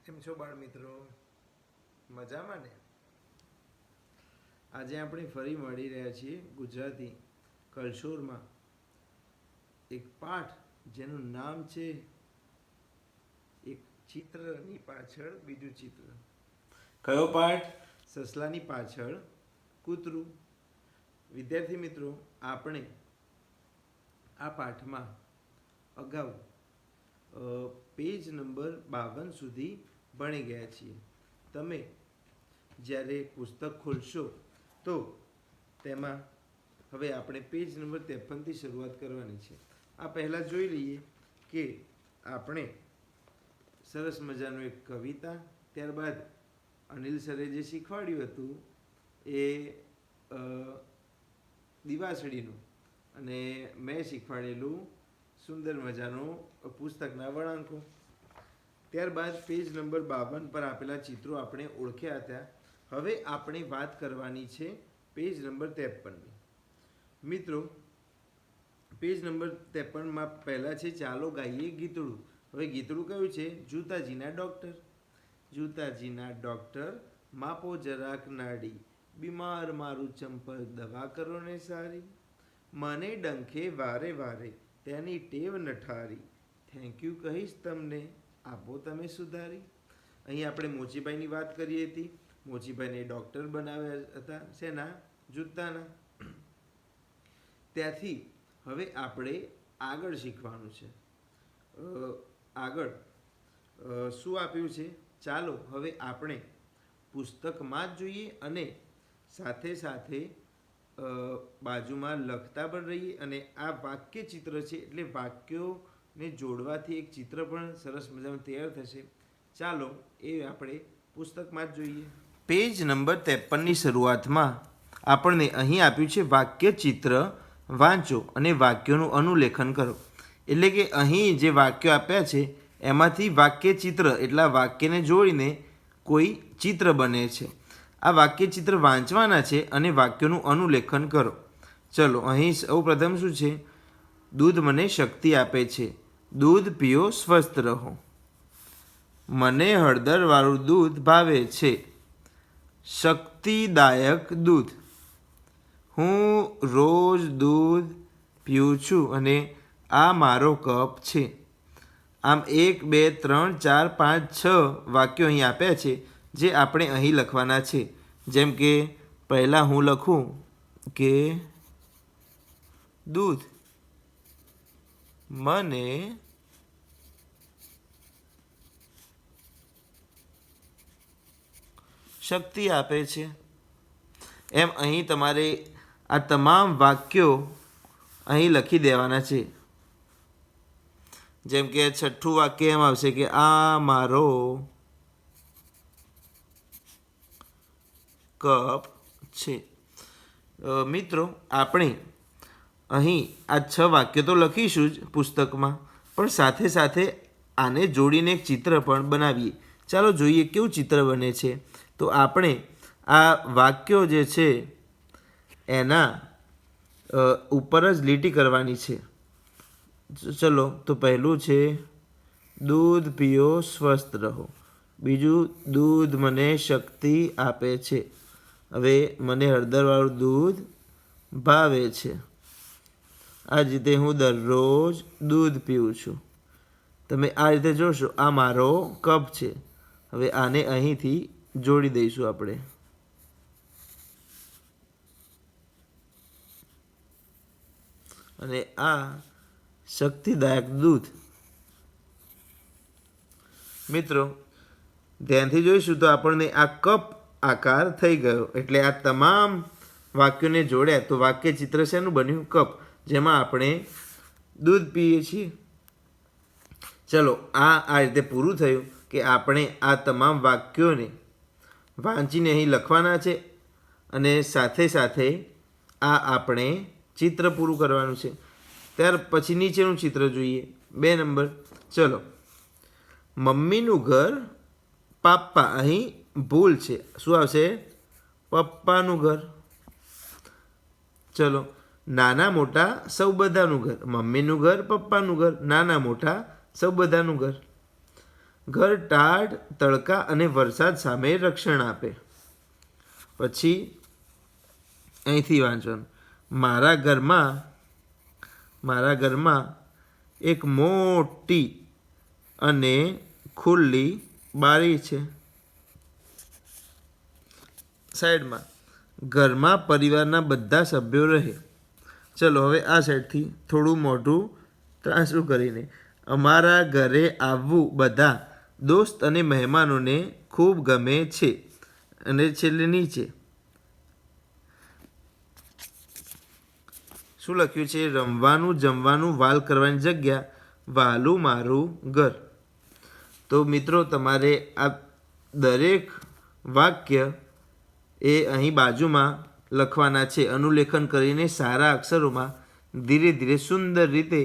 કેમ છો બાળ મિત્રો? મજામાં ને? આજે આપણે ફરી મળી રહ્યા છીએ ગુજરાતી કલશોરમાં એક પાઠ જેનું નામ છે એક ચિત્રની પાછળ બીજું ચિત્ર. કયો પાઠ? સસલાની પાછળ કૂતરું. વિદ્યાર્થી મિત્રો, આપણે આ પાઠમાં અગાઉ પેજ નંબર 52 સુધી ભણી ગયા છીએ. તમે જ્યારે પુસ્તક ખોલશો તો તેમાં હવે આપણે પેજ નંબર 53થી શરૂઆત કરવાની છે. આ પહેલાં જોઈ લઈએ કે આપણે સરસ મજાનું એક કવિતા, ત્યારબાદ અનિલ સરે જે શીખવાડ્યું હતું એ દિવાસળીનું, અને મેં શીખવાડેલું સુંદર મજાનું પુસ્તકના વળાંકો. ત્યારબાદ પેજ નંબર 52 પર આપેલા ચિત્રો આપણે ઓળખ્યા હતા. હવે આપણે વાત કરવાની છે પેજ નંબર 53ની. મિત્રો, પેજ નંબર 53માં પહેલાં છે ચાલો ગાઈએ ગીતડું. હવે ગીતડું કયું છે? જૂતાજીના ડૉક્ટર. જૂતાજીના ડૉક્ટર, માપો જરાક નાડી, બીમાર મારું ચંપલ, દવા કરો ને સારી. મને ડંખે વારે વારે, તેની ટેવ નઠારી, થેન્ક યુ કહીશ તમને, આપો તમે સુધારી. અહીં આપણે મોચીભાઈની વાત કરી હતી. મોચીભાઈને ડૉક્ટર બનાવ્યા હતા. શેના? જૂતાના. ત્યાંથી હવે આપણે આગળ શીખવાનું છે. આગળ શું આપ્યું છે? ચાલો હવે આપણે પુસ્તકમાં જ જોઈએ અને સાથે સાથે બાજુમાં લખતા પણ રહીએ. અને આ વાક્ય ચિત્ર છે એટલે વાક્યોને જોડવાથી એક ચિત્ર પણ સરસ મજાનું તૈયાર થશે. ચાલો એ આપણે પુસ્તકમાં જ જોઈએ. પેજ નંબર 53ની શરૂઆતમાં આપણને અહીં આપ્યું છે વાક્ય ચિત્ર વાંચો અને વાક્યોનું અનુલેખન કરો. એટલે કે અહીં જે વાક્યો આપ્યા છે એમાંથી વાક્ય ચિત્ર એટલા વાક્યને જોડીને કોઈ ચિત્ર બને છે. આ વાક્ય ચિત્ર વાંચવાના છે અને વાક્યોનું અનુલેખન કરો. ચલો, અહીં સૌ પ્રથમ શું છે? દૂધ મને શક્તિ આપે છે, દૂધ પીઓ સ્વસ્થ રહો. મને હળદરવાળું દૂધ ભાવે છે, શક્તિદાયક દૂધ. હું રોજ દૂધ પીઉં છું અને આ મારો કપ છે. આમ 1 2 3 4 5 6 વાક્યો અહીં આપ્યા છે જે આપણે અહીં લખવાના છે. જેમ કે પહેલાં હું લખું કે દૂધ મને શક્તિ આપે છે. એમ અહીં તમારે આ તમામ વાક્યો અહીં લખી દેવાના છે. જેમ કે છઠ્ઠું વાક્ય એમ આવશે કે આ મારો કપ છે. મિત્રો, આપણે અહીં આ 6 વાક્યો તો લખીશું જ પુસ્તકમાં, પણ સાથે સાથે આને જોડીને એક ચિત્ર પણ બનાવીએ. ચાલો જોઈએ કેવું ચિત્ર બને છે. તો આપણે આ વાક્યો જે છે એના ઉપર જ લીટી કરવાની છે. ચલો, તો પહેલું છે દૂધ પીઓ સ્વસ્થ રહો. બીજું, દૂધ મને શક્તિ આપે છે. હવે મને હળદરવાળું દૂધ ભાવે છે. આ જ રીતે હું દરરોજ દૂધ પીઉં છું. તમે આ રીતે જોશો, આ મારો કપ છે. હવે આને અહીંથી જોડી દઈશું આપણે. અને આ શક્તિદાયક દૂધ. મિત્રો, ધ્યાનથી જોઈશું તો આપણને આ કપ આકાર થઈ ગયો. એટલે આ તમામ વાક્યોને જોડ્યા તો વાક્ય ચિત્ર શેનું બન્યું? કપ, જેમાં આપણે દૂધ પીએ છીએ. ચલો, આ રીતે પૂરું થયું કે આપણે આ તમામ વાક્યોને વાંચીને અહીં લખવાના છે અને સાથે સાથે આ આપણે ચિત્ર પૂરું કરવાનું છે. ત્યાર પછી નીચેનું ચિત્ર જોઈએ, 2 નંબર. ચલો, મમ્મીનું ઘર, પાપ્પા. અહીં ભૂલ છે. શું આવશે? પપ્પાનું ઘર. ચલો, નાના મોટા સૌ બધાનું ઘર. મમ્મીનું ઘર, પપ્પાનું ઘર, નાના મોટા સૌ બધાનું ઘર. ઘર ટાઢ તડકા અને વરસાદ સામે રક્ષણ આપે. પછી અહીંથી વાંચવાનું. મારા ઘરમાં એક મોટી અને ખુલ્લી બારી છે. સાઈડમાં ઘરમાં પરિવારના બધા સભ્યો રહે. ચલો હવે આ સાઈડથી થોડું મોઢું ત્રાંસું કરીને. અમારા ઘરે આવવું બધા દોસ્ત અને મહેમાનોને ખૂબ ગમે છે. અને છેલ્લે નીચે શું લખ્યું છે? રમવાનું, જમવાનું, વાલ કરવાની જગ્યા, વહાલું મારું ઘર. તો મિત્રો તમારે આ દરેક વાક્ય એ અહીં બાજુમાં લખવાના છે. અનુલેખન કરીને સારા અક્ષરોમાં ધીરે ધીરે સુંદર રીતે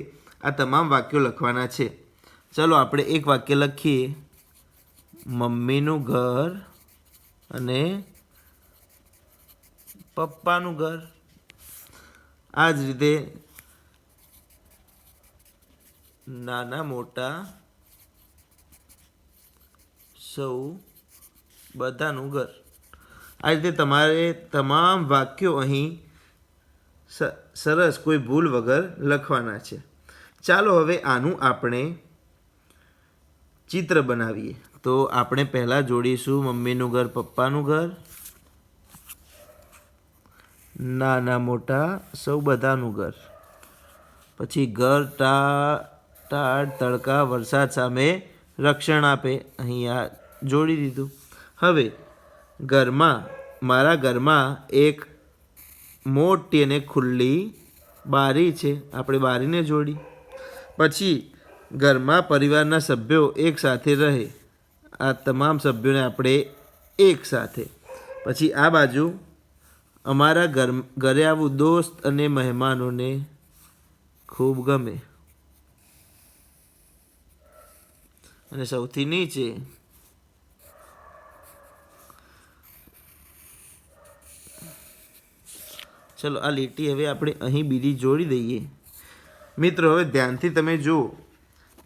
આ તમામ વાક્યો લખવાના છે. ચલો આપણે એક વાક્ય લખીએ. મમ્મીનું ઘર અને પપ્પાનું ઘર. આ જ રીતે નાના મોટા સૌ બધાનું ઘર. આ રીતે તમારે તમામ વાક્યો અહીં સરસ કોઈ ભૂલ વગર લખવાના છે. ચાલો હવે આનું આપણે ચિત્ર બનાવીએ. તો આપણે પહેલાં જોડીશું મમ્મીનું ઘર, પપ્પાનું ઘર, નાના મોટા સૌ બધાનું ઘર. પછી ઘર ટાઢ તડકા વરસાદ સામે રક્ષણ આપે. અહીંયા જોડી દીધું. હવે મારા ઘરમાં એક મોટી અને ખુલ્લી બારી છે. આપણે બારીને જોડી. પછી ઘરમાં પરિવારના સભ્યો એક સાથે રહે. આ તમામ સભ્યોને આપણે એક સાથે. પછી આ બાજુ અમારા ઘરે આવું દોસ્ત અને મહેમાનોને ખૂબ ગમે. અને સૌથી નીચે ચલો આ લીટી હવે આપણે અહીં બીજી જોડી દઈએ. મિત્રો હવે ધ્યાનથી તમે જુઓ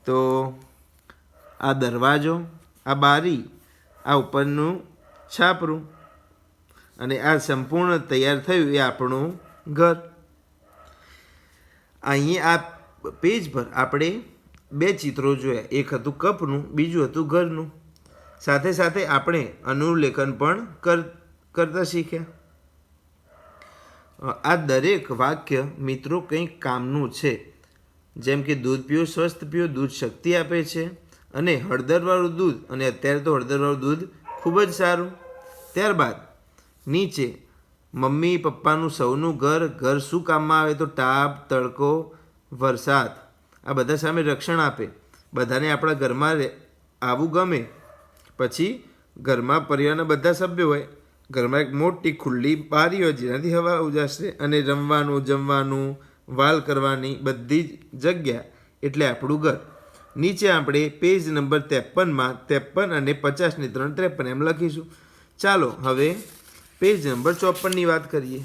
તો આ દરવાજો, આ બારી, આ ઉપરનું છાપરું અને આ સંપૂર્ણ તૈયાર થયું એ આપણું ઘર. અહીં આ પેજ પર આપણે બે ચિત્રો જોયા. એક હતું કપનું, બીજું હતું ઘરનું. સાથે સાથે આપણે અનુલેખન પણ કરતા શીખ્યા. આ દરેક વાક્ય મિત્રો કંઈક કામનું છે. જેમ કે દૂધ પીઓ, સ્વસ્થ પીઓ, દૂધ શક્તિ આપે છે. અને હળદરવાળું દૂધ, અને અત્યારે તો હળદરવાળું દૂધ ખૂબ જ સારું. ત્યારબાદ નીચે મમ્મી પપ્પાનું સૌનું ઘર, ઘર શું કામમાં આવે? તો તાપ, તડકો, વરસાદ આ બધા સામે રક્ષણ આપે. બધાને આપણા ઘરમાં આવવું ગમે. પછી ઘરમાં પરિવારના બધા સભ્યો હોય. ઘરમાં એક મોટી ખુલ્લી બારી હોય જેનાથી હવા ઉજાશે. અને રમવાનું, જમવાનું, વાલ કરવાની બધી જ જગ્યા એટલે આપણું ઘર. નીચે આપણે પેજ નંબર 53માં 53 અને 50 ની 3 53 એમ લખીશું. ચાલો હવે પેજ નંબર 54ની વાત કરીએ.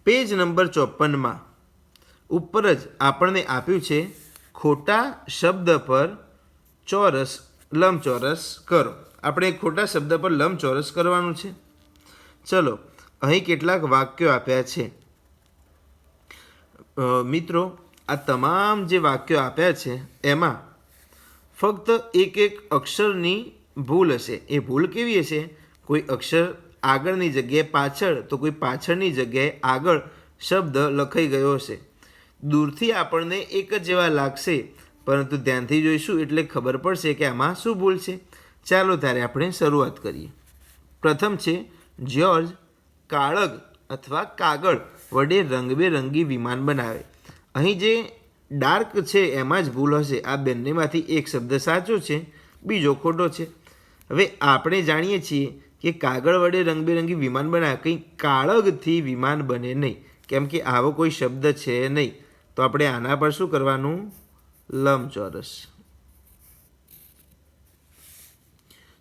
પેજ નંબર 54માં ઉપર જ આપણને આપ્યું છે ખોટા શબ્દ પર લંબચોરસ કરો. આપણે ખોટા શબ્દ પર લંબચોરસ કરવાનું છે. ચલો અહીં કેટલાક વાક્યો આપ્યા છે. મિત્રો આ તમામ જે વાક્યો આપ્યા છે એમાં ફક્ત એક અક્ષરની ભૂલ હશે. એ ભૂલ કેવી હશે? કોઈ અક્ષર આગળની જગ્યાએ પાછળ, તો કોઈ પાછળની જગ્યાએ આગળ શબ્દ લખાઈ ગયો હશે. દૂરથી આપણને એક જ જેવા લાગશે, પરંતુ ધ્યાનથી જોઈશું એટલે ખબર પડશે કે આમાં શું ભૂલ છે. ચાલો ત્યારે આપણે શરૂઆત કરીએ. પ્રથમ છે જ્યોર્જ કાગળ અથવા કાગળ વડે રંગબેરંગી વિમાન બનાવે. અહીં જે ડાર્ક છે એમાં જ ભૂલ હશે. આ બંનેમાંથી એક શબ્દ સાચો છે, બીજો ખોટો છે. હવે આપણે જાણીએ છીએ કે કાગળ વડે રંગબેરંગી વિમાન બનાવે. કંઈ કાળગથી વિમાન બને નહીં, કેમ કે આવો કોઈ શબ્દ છે નહીં. તો આપણે આના પર શું કરવાનું? લંબચોરસ.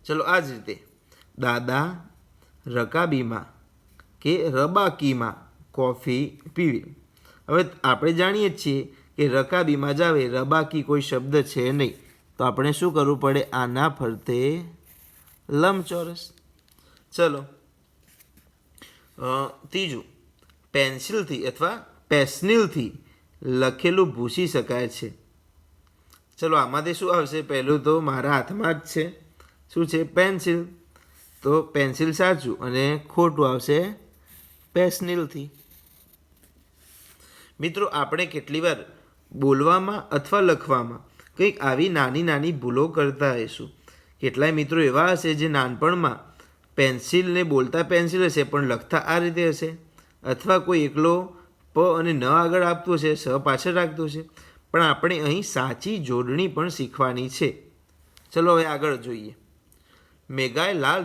ચલો આ જ રીતે દાદા રકાબીમાં કે રબાકીમાં કોફી પીવી. હવે આપણે જાણીએ છીએ કે રકાબીમાં જ આવે, રબાકી કોઈ શબ્દ છે નહીં. તો આપણે શું કરવું પડે? આના ફરતે લંબચોરસ. ચલો ત્રીજું, પેન્સિલથી અથવા પેન્સિલથી લખેલું ભૂંસી શકાય છે. ચલો આમાંથી શું આવશે? પહેલું તો મારા હાથમાં જ છે, શું છે? પેન્સિલ. તો પેન્સિલ સાચું અને ખોટું આવશે પેન્સિલથી. મિત્રો, આપણે કેટલી વાર બોલવામાં અથવા લખવામાં કંઈક આવી નાની નાની ભૂલો કરતા હશું. કેટલાય મિત્રો એવા હશે જે નાનપણમાં પેન્સિલને બોલતા પેન્સિલ હશે પણ લખતા આ રીતે હશે, અથવા કોઈ એકલો પ અને ન આગળ આપતું હશે, સ પાછળ રાખતું હશે. પણ આપણે અહીં સાચી જોડણી પણ શીખવાની છે. ચલો હવે આગળ જોઈએ. મેઘાએ લાલ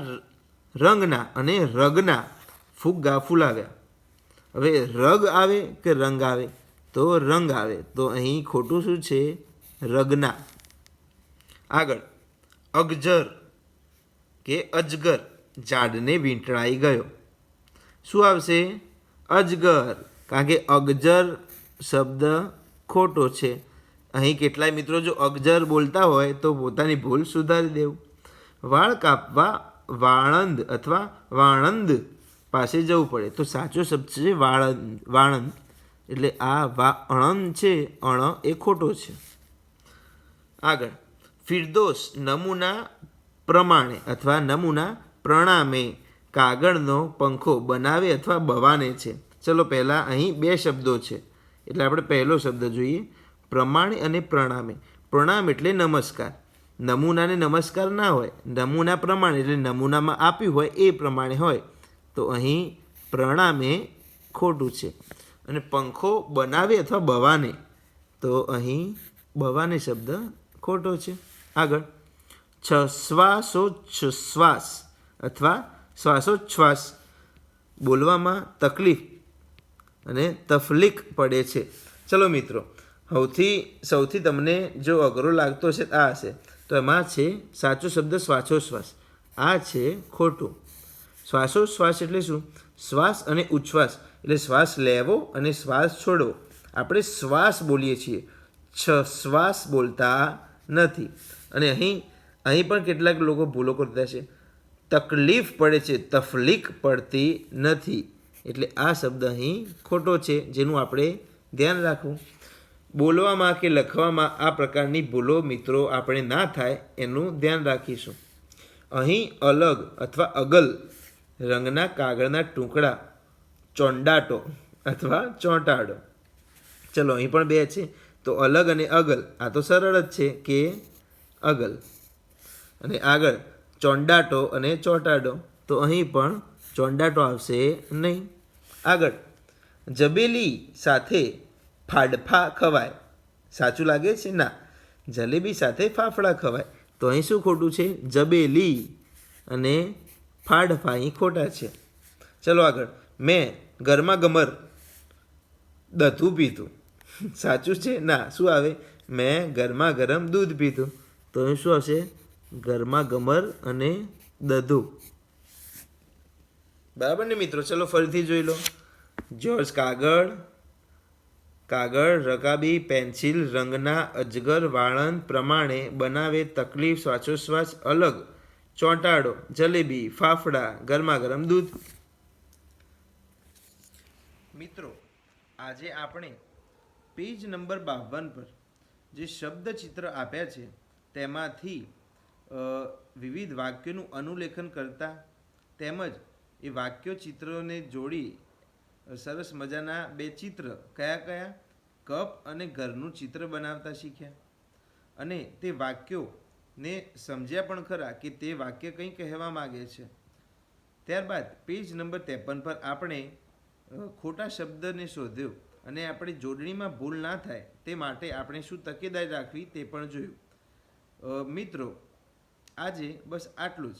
રંગના અને રગના ફુગ્ગા ફૂલાવ્યા. હવે રગ આવે કે રંગ આવે? તો રંગ આવે. તો અહીં ખોટું શું છે? રગના. આગળ, અગજર કે અજગર ઝાડને વીંટળાઈ ગયો. શું આવશે? અજગર. કારણ કે અગજર શબ્દ ખોટો છે. અહીં કેટલાય મિત્રો જો અગજર બોલતા હોય તો પોતાની ભૂલ સુધારી દેવું. વાળ કાપવા વાળંદ અથવા વાણંદ પાસે જવું પડે. તો સાચો શબ્દ છે વાળંદ. વાણંદ એટલે આ વાણંદ છે, અણ એ ખોટો છે. આગળ, ફિરદોસ નમૂના પ્રમાણે અથવા નમૂના પ્રણામે કાગળનો પંખો બનાવે અથવા બવાને છે. ચલો પહેલાં અહીં બે શબ્દો છે એટલે આપણે પહેલો શબ્દ જોઈએ, પ્રમાણે અને પ્રણામે. પ્રણામ એટલે નમસ્કાર. નમૂનાને નમસ્કાર ના હોય. નમૂના પ્રમાણે એટલે નમૂનામાં આપ્યું હોય એ પ્રમાણે હોય. તો અહીં પ્રણામે ખોટું છે. અને પંખો બનાવે અથવા બવાને, તો અહીં બવાને શબ્દ ખોટો છે. આગળ, શ્વાસોચ્છ્વાસ અથવા શ્વાસોચ્છ્વાસ બોલવામાં તકલીફ અને તકલીફ પડે છે. ચલો મિત્રો, સૌથી તમને જો અઘરો લાગતો હશે આ હશે. તો એમાં છે સાચો શબ્દ શ્વાસોશ્વાસ. આ છે ખોટું. શ્વાસોશ્વાસ એટલે શું? શ્વાસ અને ઉચ્છ્વાસ એટલે શ્વાસ લેવો અને શ્વાસ છોડવો. આપણે શ્વાસ બોલીએ છીએ, શ્વાસ બોલતા નથી. અને અહીં પણ કેટલાક લોકો ભૂલો કરતા છે. તકલીફ પડે છે, તકલીફ પડતી નથી. એટલે આ શબ્દ અહીં ખોટો છે, જેનું આપણે ધ્યાન રાખવું. બોલવામાં કે લખવામાં આ પ્રકારની ભૂલો મિત્રો આપણે ના થાય એનું ધ્યાન રાખીશું. અહીં અલગ અથવા અગલ રંગના કાગળના ટુકડા ચોંડાટો અથવા ચોંટાડો. ચલો અહીં પણ બે છે. તો અલગ અને અગલ, આ તો સરળ જ છે કે અગલ. અને આગળ ચોંડાટો અને ચોંટાડો, તો અહીં પણ ચોંડાટો આવશે નહીં. આગળ, જબેલી સાથે ફાડફા ખવાય. સાચું લાગે છે? ના. જલેબી સાથે ફાફડા ખવાય. તો અહીં શું ખોટું છે? જબેલી અને ફાડફા અહીં ખોટા છે. ચલો આગળ, મેં ગરમા ગમર દધું પીધું. સાચું છે? ના. શું આવે? મેં ગરમા ગરમ દૂધ પીધું. તો અહીં શું હશે? ગરમા ગમર અને દધું. બરાબર ને મિત્રો? ચલો ફરીથી જોઈ લો. જોર્જ કાગળ, રકાબી પેન્સિલ, રંગના, અજગર વાળંદ, પ્રમાણે, બનાવે, તકલીફ, શ્વાસોશ્વાસ, અલગ, ચોંટાડો, જલેબી, ફાફડા, ગરમા ગરમ દૂધ. મિત્રો, આજે આપણે પેજ નંબર 52 પર જે શબ્દ ચિત્ર આપ્યા છે તેમાંથી વિવિધ વાક્યોનું અનુલેખન કરતા તેમજ એ વાક્યો ચિત્રોને જોડી સરસ મજાના બે ચિત્ર કયા કપ અને ઘરનું ચિત્ર બનાવતા શીખ્યા. અને તે વાક્યોને સમજ્યા પણ ખરા કે તે વાક્ય કંઈ કહેવા માગે છે. ત્યારબાદ પેજ નંબર 53 પર આપણે ખોટા શબ્દને શોધ્યો અને આપણે જોડણીમાં ભૂલ ના થાય તે માટે આપણે શું તકેદારી રાખવી તે પણ જોયું. મિત્રો, આજે બસ આટલું જ.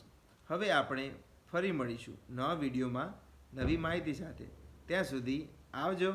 હવે આપણે ફરી મળીશું નવા વિડીયોમાં નવી માહિતી સાથે. ત્યાં સુધી આવજો.